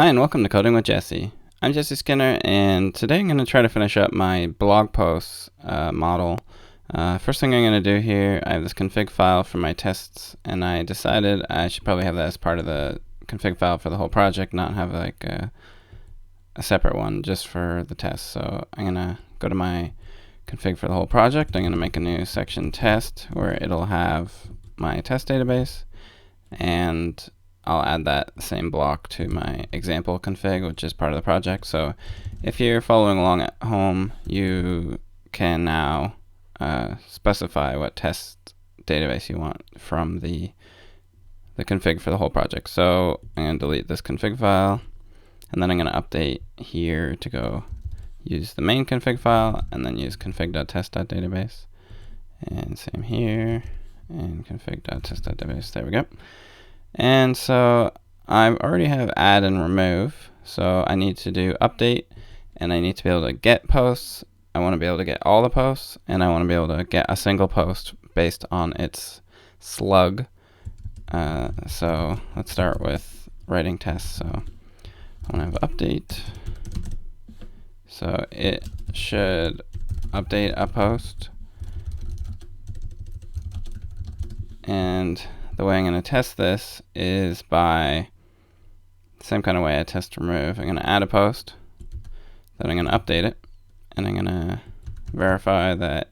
Hi and welcome to Coding with Jesse. I'm Jesse Skinner, and today I'm going to try to finish up my blog post model. First thing I'm going to do here, I have this config file for my tests, and I decided I should probably have that as part of the config file for the whole project, not have like a separate one just for the tests. So I'm going to go to my config for the whole project. I'm going to make a new section test where it'll have my test database, and I'll add that same block to my example config, which is part of the project. So if you're following along at home, you can now specify what test database you want from the config for the whole project. So I'm going to delete this config file, and then I'm going to update here to go use the main config file, and then use config.test.database. And same here, and config.test.database. There we go. And so I already have add and remove, so I need to do update, and I need to be able to get posts. I want to be able to get all the posts, and I want to be able to get a single post based on its slug. So let's start with writing tests. So I want to have update. So it should update a post, and the way I'm going to test this is by the same kind of way I test remove. I'm going to add a post, then I'm going to update it, and I'm going to verify that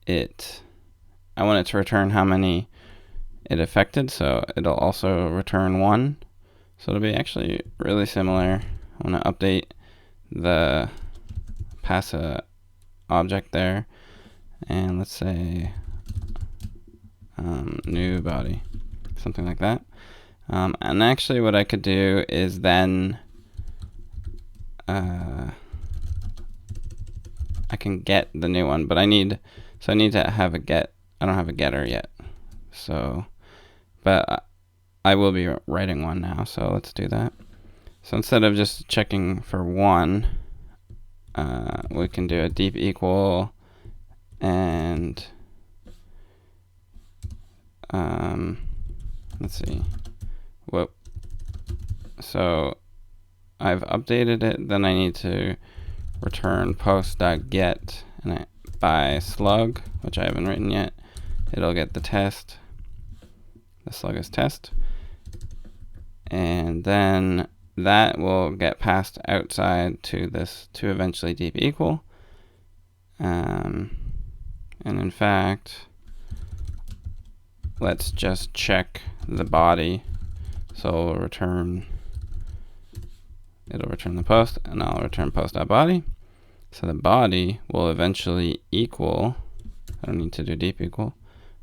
I want it to return how many it affected, so it'll also return 1. So it'll be actually really similar. I want to update the pass a object there, and let's say new body, something like that. And actually what I could do is then I can get the new one, but I need to have a get. I don't have a getter yet, so but I will be writing one now, so let's do that. So instead of just checking for 1, we can do a deep equal, and let's see. Whoop. So I've updated it. Then I need to return post.get, and by slug, which I haven't written yet, it'll get the test. The slug is test, and then that will get passed outside to this to eventually deep equal. And in fact, let's just check the body. So it'll return the post, and I'll return post.body. So the body will eventually equal. I don't need to do deep equal.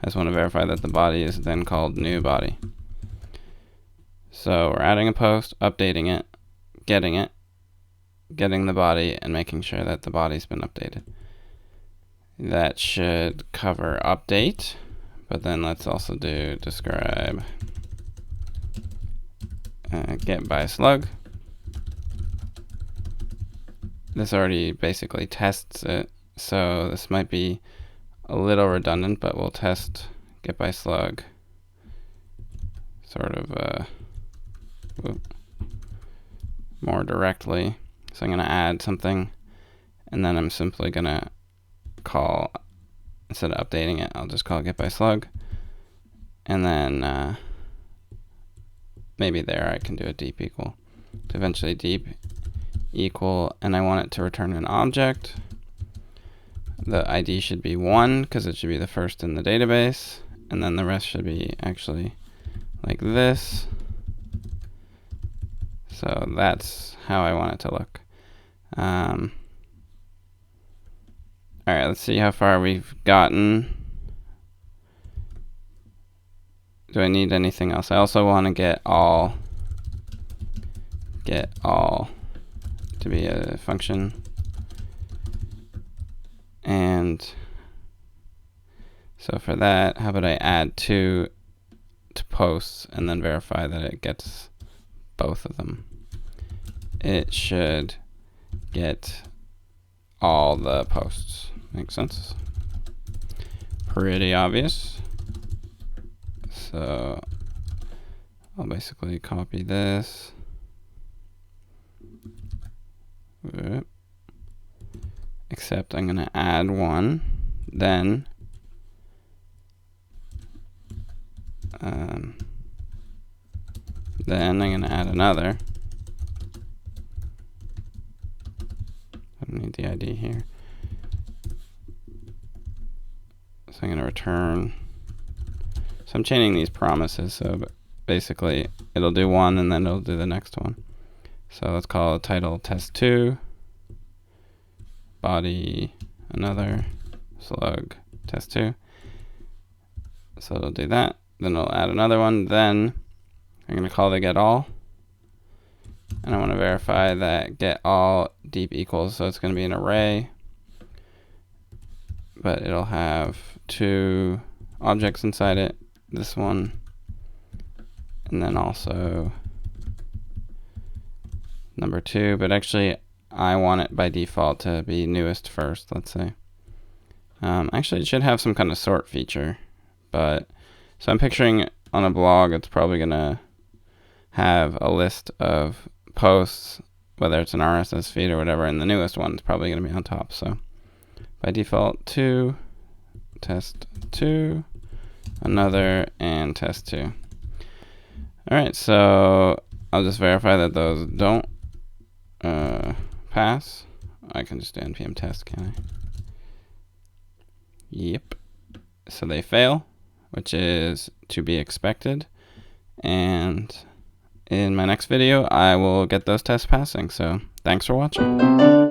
I just want to verify that the body is then called new body. So we're adding a post, updating it, getting the body, and making sure that the body's been updated. That should cover update. But then let's also do describe get by slug. This already basically tests it, so this might be a little redundant, but we'll test get by slug sort of more directly. So I'm going to add something, and then I'm simply going to call, instead of updating it, I'll just call get by slug, and then maybe there I can do a deep equal to eventually deep equal, and I want it to return an object. The ID should be 1 because it should be the first in the database, and then the rest should be actually like this. So that's how I want it to look. Alright, let's see how far we've gotten. Do I need anything else? I also want to get all to be a function. And so for that, how about I add 2 to posts and then verify that it gets both of them. It should get all the posts. Makes sense? Pretty obvious. So I'll basically copy this, except I'm going to add one, then I'm going to add another. I don't need the ID here. So I'm going to return. So I'm chaining these promises, so basically it'll do one and then it'll do the next one. So let's call the title test2, body another, slug test2. So it'll do that. Then it'll add another one. Then I'm going to call the get all. And I want to verify that get all deep equals, so it's going to be an array, but it'll have two objects inside it, this one, and then also number 2, but actually I want it by default to be newest first, let's say. Actually, it should have some kind of sort feature, but so I'm picturing on a blog it's probably going to have a list of posts, whether it's an RSS feed or whatever, and the newest one is probably going to be on top. So by default, 2, test 2, another, and test 2. All right, so I'll just verify that those don't pass. I can just do npm test, can I? Yep. So they fail, which is to be expected. And in my next video, I will get those tests passing. So thanks for watching.